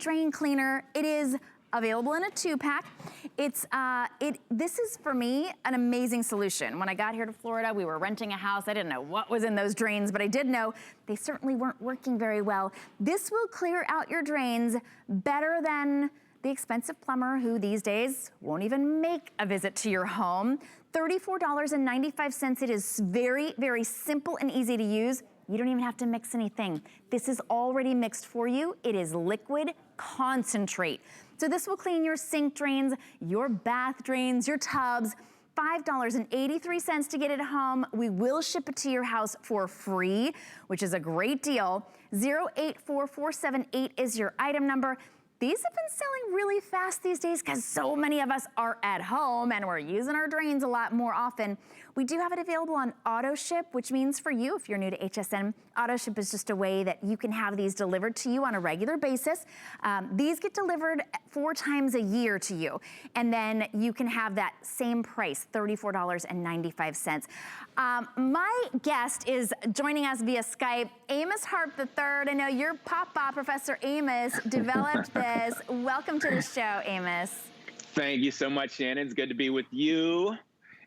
drain cleaner. It is available in a 2-pack. This is, for me, an amazing solution. When I got here to Florida, we were renting a house. I didn't know what was in those drains, but I did know they certainly weren't working very well. This will clear out your drains better than the expensive plumber who these days won't even make a visit to your home. $34.95. It is very, very simple and easy to use. You don't even have to mix anything. This is already mixed for you. It is liquid concentrate. So this will clean your sink drains, your bath drains, your tubs. $5.83 to get it home. We will ship it to your house for free, which is a great deal. 084478 is your item number. These have been selling really fast these days because so many of us are at home and we're using our drains a lot more often. We do have it available on auto ship, which means for you, if you're new to HSN, auto ship is just a way that you can have these delivered to you on a regular basis. These get delivered 4 times a year to you, and then you can have that same price, $34.95. My guest is joining us via Skype, Amos Harp III. I know your papa, Professor Amos, developed this. Welcome to the show, Amos. Thank you so much, Shannon. It's good to be with you.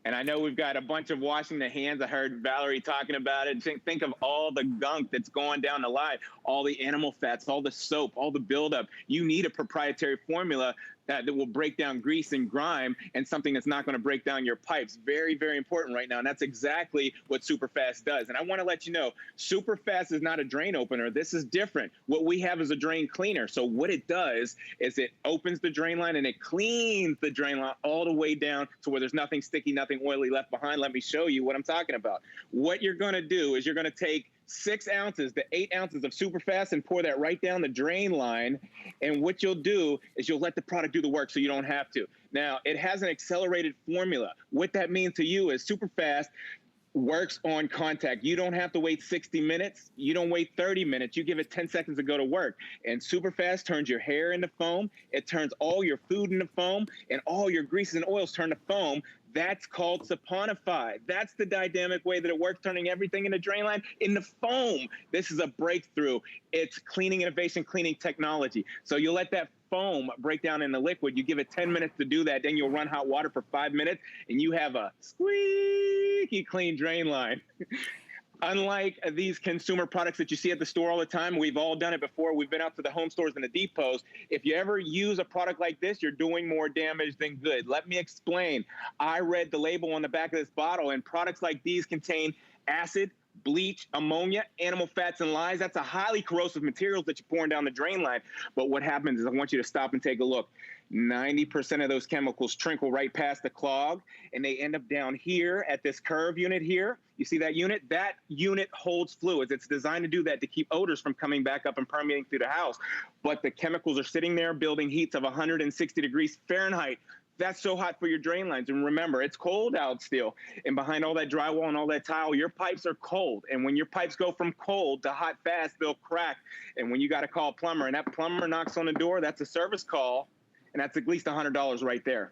And I know we've got a bunch of washing the hands. I heard Valerie talking about it. Think of all the gunk that's going down the line, all the animal fats, all the soap, all the buildup. You need a proprietary formula that will break down grease and grime, and something that's not going to break down your pipes. Very, very important right now, and that's exactly what SuperFast does. And I want to let you know, SuperFast is not a drain opener. This is different. What we have is a drain cleaner. So what it does is it opens the drain line and it cleans the drain line all the way down to where there's nothing sticky, nothing oily left behind. Let me show you what I'm talking about. What you're going to do is you're going to take 6 ounces to 8 ounces of SuperFast and pour that right down the drain line. And what you'll do is you'll let the product do the work so you don't have to. Now, it has an accelerated formula. What that means to you is SuperFast works on contact. You don't have to wait 60 minutes. You don't wait 30 minutes. You give it 10 seconds to go to work. And SuperFast turns your hair into foam. It turns all your food into foam, and all your greases and oils turn to foam. That's called saponify. That's the dynamic way that it works, turning everything in the drain line into foam. This is a breakthrough. It's cleaning innovation, cleaning technology. So you let that foam break down in the liquid. You give it 10 minutes to do that. Then you'll run hot water for 5 minutes, and you have a squeaky clean drain line. Unlike these consumer products that you see at the store all the time, we've all done it before. We've been out to the home stores and the depots. If you ever use a product like this, you're doing more damage than good. Let me explain. I read the label on the back of this bottle, and products like these contain acid, bleach, ammonia, animal fats, and lyes. That's a highly corrosive materials that you're pouring down the drain line. But what happens is, I want you to stop and take a look. 90% of those chemicals trickle right past the clog, and they end up down here at this curve unit here. You see that unit? That unit holds fluids. It's designed to do that, to keep odors from coming back up and permeating through the house. But the chemicals are sitting there building heats of 160 degrees Fahrenheit. That's so hot for your drain lines. And remember, it's cold out still. And behind all that drywall and all that tile, your pipes are cold. And when your pipes go from cold to hot fast, they'll crack. And when you got to call a plumber, and that plumber knocks on the door, that's a service call. And that's at least $100 right there.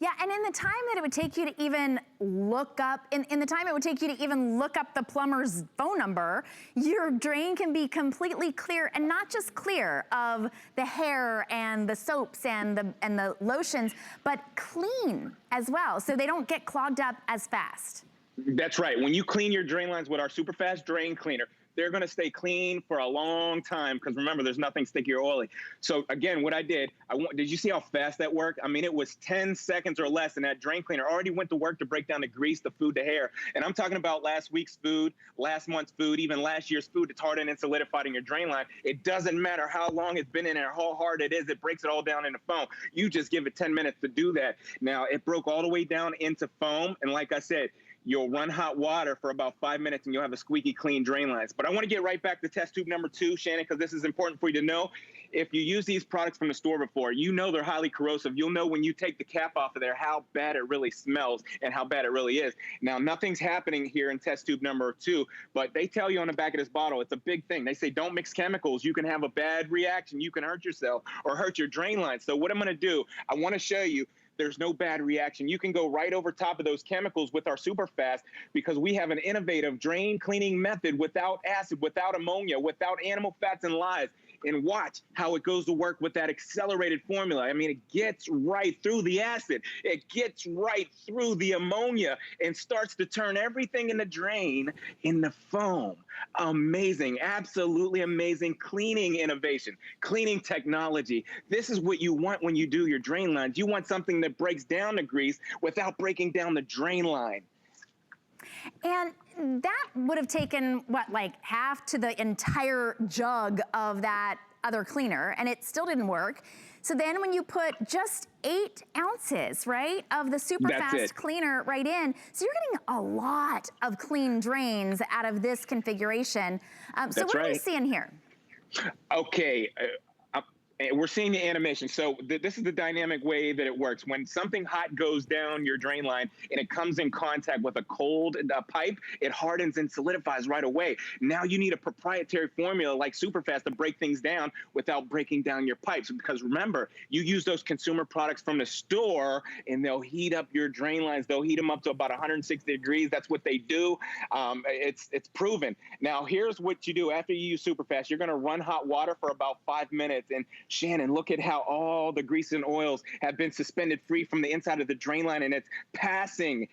Yeah, and in the time that it would take you to even look up, in the time it would take you to even look up the plumber's phone number, your drain can be completely clear, and not just clear of the hair and the soaps and the lotions, but clean as well, so they don't get clogged up as fast. That's right. When you clean your drain lines with our SuperFast drain cleaner, they're going to stay clean for a long time, because remember, there's nothing sticky or oily. So again, what I did you see how fast that worked? I mean, it was 10 seconds or less, and that drain cleaner already went to work to break down the grease, the food, the hair. And I'm talking about last week's food, last month's food, even last year's food. It's hardened and solidified in your drain line. It doesn't matter how long it's been in there, how hard it is. It breaks it all down into foam. You just give it 10 minutes to do that. Now, it broke all the way down into foam, and like I said, you'll run hot water for about 5 minutes and you'll have a squeaky clean drain lines. But I want to get right back to test tube number 2, Shannon, because this is important for you to know. If you use these products from the store before, you know they're highly corrosive. You'll know when you take the cap off of there how bad it really smells and how bad it really is. Now, nothing's happening here in test tube number 2, but they tell you on the back of this bottle, it's a big thing. They say don't mix chemicals. You can have a bad reaction. You can hurt yourself or hurt your drain lines. So what I'm going to do, I want to show you there's no bad reaction. You can go right over top of those chemicals with our SuperFast, because we have an innovative drain cleaning method without acid, without ammonia, without animal fats and lyes. and watch how it goes to work with that accelerated formula. I mean, it gets right through the acid. It gets right through the ammonia and starts to turn everything in the drain into foam. Amazing, absolutely amazing cleaning innovation, cleaning technology. This is what you want when you do your drain lines. You want something that breaks down the grease without breaking down the drain line. And that would have taken, what, like half to the entire jug of that other cleaner, and it still didn't work. So then when you put just 8 ounces, right, of the SuperFast cleaner right in, so you're getting a lot of clean drains out of this configuration. So what are we seeing here? Okay. We're seeing the animation. So this is the dynamic way that it works. When something hot goes down your drain line and it comes in contact with a cold pipe, it hardens and solidifies right away. Now you need a proprietary formula like SuperFast to break things down without breaking down your pipes. Because remember, you use those consumer products from the store and they'll heat up your drain lines. They'll heat them up to about 160 degrees. That's what they do. It's proven. Now here's what you do after you use SuperFast. You're going to run hot water for about 5 minutes. And Shannon, look at how all the grease and oils have been suspended free from the inside of the drain line, and it's passing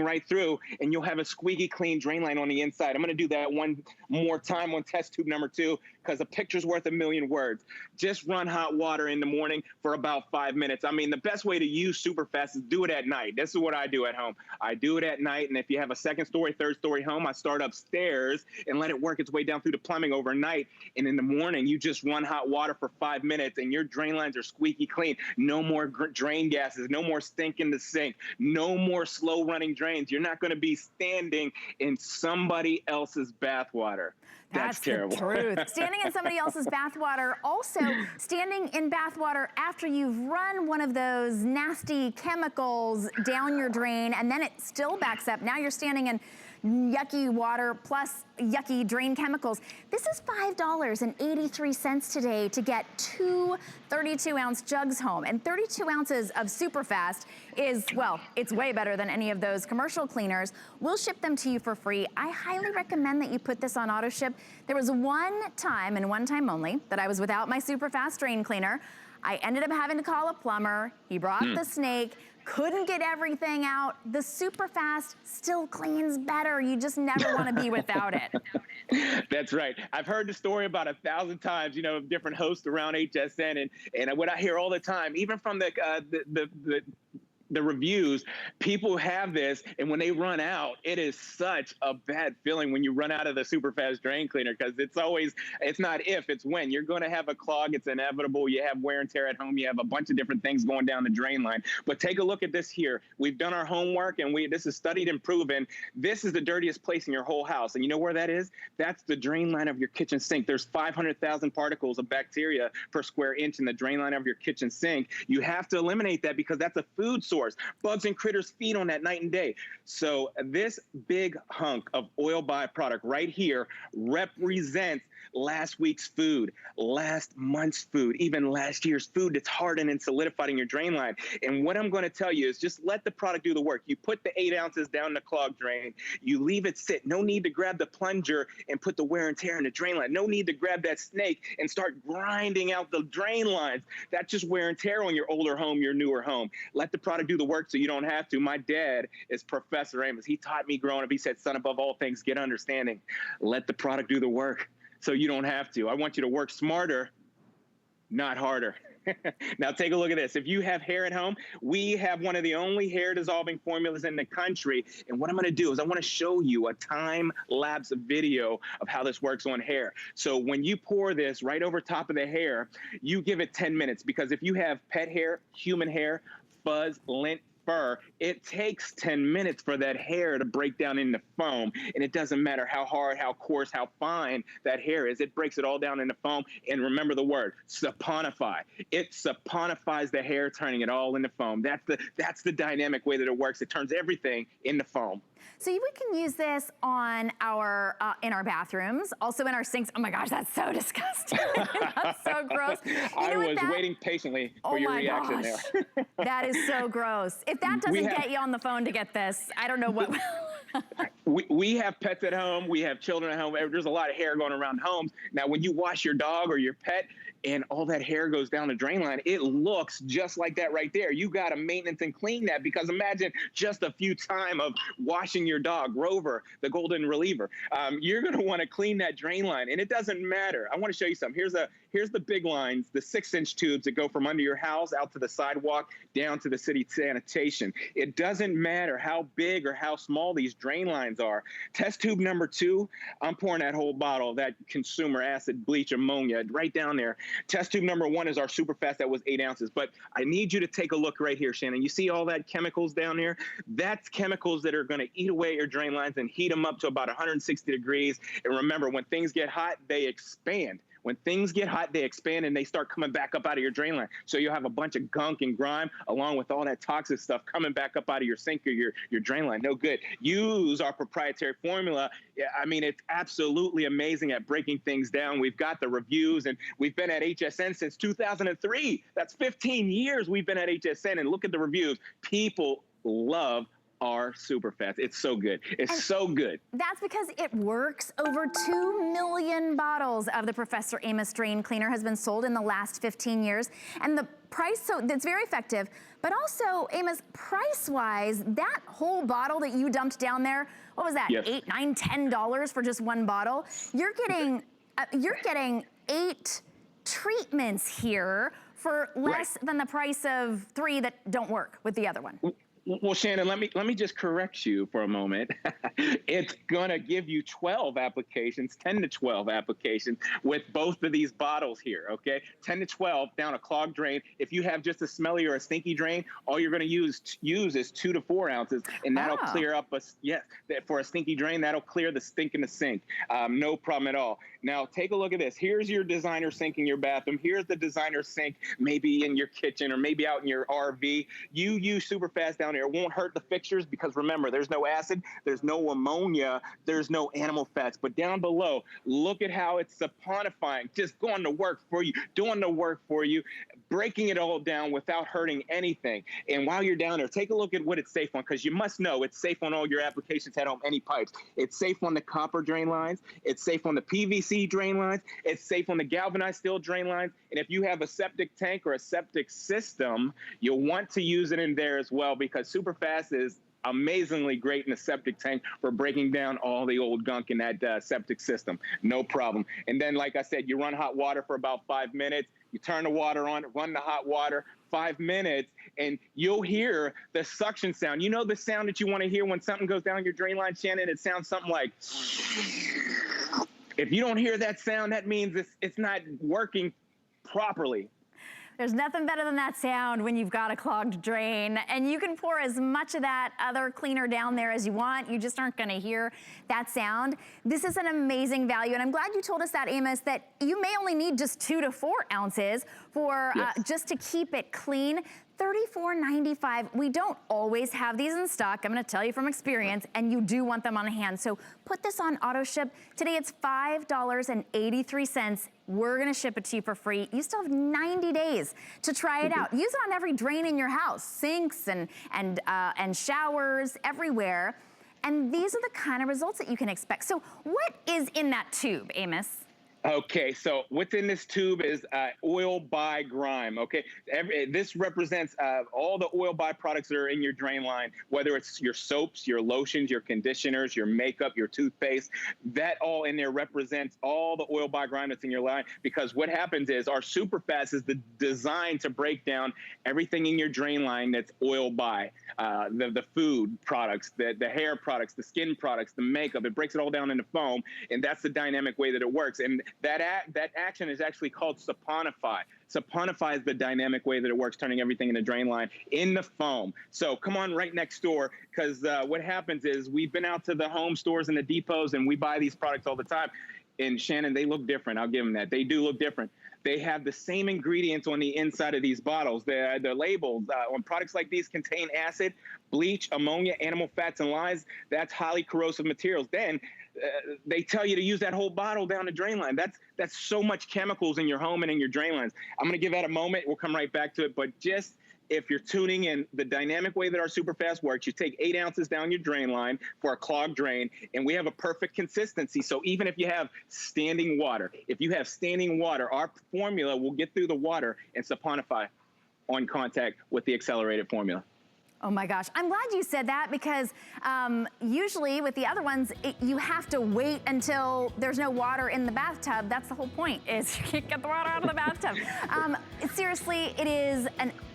right through, and you'll have a squeaky clean drain line on the inside. I'm going to do that one more time on test tube number 2, because a picture's worth a million words. Just run hot water in the morning for about 5 minutes. I mean, the best way to use SuperFast is do it at night. This is what I do at home. I do it at night, and if you have a 2nd story, 3rd story home, I start upstairs and let it work its way down through the plumbing overnight, and in the morning, you just run hot water for 5 minutes and your drain lines are squeaky clean. No more drain gases, no more stink in the sink, no more slow running drains. You're not going to be standing in somebody else's bathwater. That's terrible. The truth. Standing in somebody else's bathwater, also standing in bathwater after you've run one of those nasty chemicals down your drain and then it still backs up. Now you're standing in yucky water plus yucky drain chemicals. This is $5.83 today to get 2 32-ounce jugs home. And 32 ounces of SuperFast is, well, it's way better than any of those commercial cleaners. We'll ship them to you for free. I highly recommend that you put this on auto ship. There was one time and one time only that I was without my SuperFast drain cleaner. I ended up having to call a plumber. He brought the snake. Couldn't get everything out. The SuperFast still cleans better. You just never want to be without it. That's right. I've heard the story about 1,000 times, you know, of different hosts around HSN, and what I hear all the time, even from the reviews, people have this, and when they run out, it is such a bad feeling when you run out of the SuperFast drain cleaner, because it's not if, it's when. You're going to have a clog. It's inevitable. You have wear and tear at home. You have a bunch of different things going down the drain line. But take a look at this here. We've done our homework, and this is studied and proven. This is the dirtiest place in your whole house. And you know where that is? That's the drain line of your kitchen sink. There's 500,000 particles of bacteria per square inch in the drain line of your kitchen sink. You have to eliminate that because that's a food source. Bugs and critters feed on that night and day. So this big hunk of oil byproduct right here represents last week's food, last month's food, even last year's food that's hardened and solidified in your drain line. And what I'm going to tell you is just let the product do the work. You put the 8 ounces down the clog drain. You leave it sit. No need to grab the plunger and put the wear and tear in the drain line. No need to grab that snake and start grinding out the drain lines. That's just wear and tear on your older home, your newer home. Let the product do the work so you don't have to. My dad is Professor Amos. He taught me growing up. He said, son, above all things, get understanding. Let the product do the work so you don't have to. I want you to work smarter, not harder. Now take a look at this. If you have hair at home, we have one of the only hair dissolving formulas in the country. And what I'm going to do is I want to show you a time-lapse video of how this works on hair. So when you pour this right over top of the hair, you give it 10 minutes, because if you have pet hair, human hair, fuzz, lint, fur, it takes 10 minutes for that hair to break down into foam. And it doesn't matter how hard, how coarse, how fine that hair is. It breaks it all down into foam. And remember the word, saponify. It saponifies the hair, turning it all into foam. That's the dynamic way that it works. It turns everything into foam. So we can use this on our in our bathrooms, also in our sinks. Oh my gosh, that's so disgusting. That's so gross. I was waiting patiently for your reaction there. That is so gross. If that doesn't get you on the phone to get this, I don't know what will. We have pets at home. We have children at home. There's a lot of hair going around homes. Now, when you wash your dog or your pet and all that hair goes down the drain line, it looks just like that right there. You got to maintenance and clean that, because imagine just a few time of washing your dog, Rover, the golden reliever. You're going to want to clean that drain line, and it doesn't matter. I want to show you something. Here's the big lines, the 6-inch tubes that go from under your house out to the sidewalk down to the city sanitation. It doesn't matter how big or how small these drain lines are. Test tube number 2, I'm pouring that whole bottle of that consumer acid, bleach, ammonia right down there. Test tube number 1 is our SuperFast. That was 8 ounces. But I need you to take a look right here, Shannon. You see all that chemicals down there? That's chemicals that are going to eat away at your drain lines and heat them up to about 160 degrees. And remember, when things get hot, they expand. When things get hot, they expand and they start coming back up out of your drain line. So you'll have a bunch of gunk and grime along with all that toxic stuff coming back up out of your sink or your drain line. No good. Use our proprietary formula. I mean, it's absolutely amazing at breaking things down. We've got the reviews, and we've been at HSN since 2003. That's 15 years we've been at HSN, and look at the reviews. People love our SuperFast. It's so good. It's so good. That's because it works. Over 2 million bottles of the Professor Amos Drain Cleaner has been sold in the last 15 years. And the price, so it's very effective. But also, Amos, price-wise, that whole bottle that you dumped down there, what was that, Yes. $8, $9, $10 for just one bottle? You're getting 8 treatments here for less than the price of 3 that don't work with the other one. Well, Shannon, let me just correct you for a moment. It's gonna give you 12 applications, 10 to 12 applications with both of these bottles here, okay? 10 to 12 down a clogged drain. If you have just a smelly or a stinky drain, all you're gonna use is 2 to 4 ounces, and that'll clear up for a stinky drain, that'll clear the stink in the sink. No problem at all. Now, take a look at this. Here's your designer sink in your bathroom. Here's the designer sink maybe in your kitchen or maybe out in your RV. You use SuperFast down there. It won't hurt the fixtures because, remember, there's no acid, there's no ammonia, there's no animal fats. But down below, look at how it's saponifying, just going to work for you, doing the work for you, breaking it all down without hurting anything. And while you're down there, take a look at what it's safe on, because you must know it's safe on all your applications at home, any pipes. It's safe on the copper drain lines. It's safe on the PVC drain lines. It's safe on the galvanized steel drain lines. And if you have a septic tank or a septic system, you'll want to use it in there as well, because SuperFast is amazingly great in the septic tank for breaking down all the old gunk in that septic system. No problem. And then, like I said, you run hot water for about 5 minutes. You turn the water on, run the hot water, 5 minutes, and you'll hear the suction sound. You know the sound that you want to hear when something goes down your drain line, Shannon? It sounds something like... If you don't hear that sound, that means it's not working properly. There's nothing better than that sound when you've got a clogged drain, and you can pour as much of that other cleaner down there as you want. You just aren't gonna hear that sound. This is an amazing value, and I'm glad you told us that, Amos, that you may only need just 2 to 4 ounces for just to keep it clean. $34.95. We don't always have these in stock. I'm gonna tell you from experience, and you do want them on hand. So put this on auto ship. Today it's $5.83. We're gonna ship it to you for free. You still have 90 days to try it out. Use it on every drain in your house, sinks and showers, everywhere. And these are the kind of results that you can expect. So what is in that tube, Amos? Okay, so within this tube is oil by grime, okay? This represents all the oil byproducts that are in your drain line, whether it's your soaps, your lotions, your conditioners, your makeup, your toothpaste. That all in there represents all the oil by grime that's in your line, because what happens is our SuperFast is designed to break down everything in your drain line that's oil by. The food products, the hair products, the skin products, the makeup. It breaks it all down into foam, and that's the dynamic way that it works. And that action is actually called saponify. Saponify is the dynamic way that it works, turning everything in the drain line into foam. So come on right next door, because what happens is we've been out to the home stores and the depots, and we buy these products all the time. And Shannon, they look different. I'll give them that. They do look different. They have the same ingredients on the inside of these bottles. The labels on products like these contain acid, bleach, ammonia, animal fats, and lies. That's highly corrosive materials. Then they tell you to use that whole bottle down the drain line. That's so much chemicals in your home and in your drain lines. I'm going to give that a moment. We'll come right back to it. But just if you're tuning in, the dynamic way that our SuperFast works, you take 8 ounces down your drain line for a clogged drain, and we have a perfect consistency. So even if you have standing water, our formula will get through the water and saponify on contact with the accelerated formula. Oh my gosh, I'm glad you said that because usually with the other ones, you have to wait until there's no water in the bathtub. That's the whole point, is you can't get the water out of the bathtub. Seriously, it is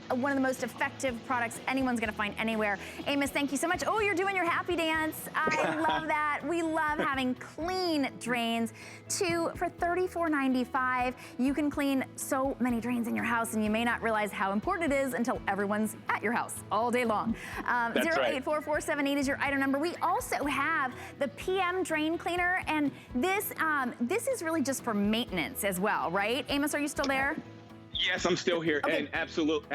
one of the most effective products anyone's gonna find anywhere. Amos, thank you so much. Oh, you're doing your happy dance. I love that. We love having clean drains. For $34.95, you can clean so many drains in your house, and you may not realize how important it is until everyone's at your house all day long. 084478 is your item number. We also have the PM drain cleaner, and this is really just for maintenance as well, right? Amos, are you still there? Yes, I'm still here, Okay. and absolutely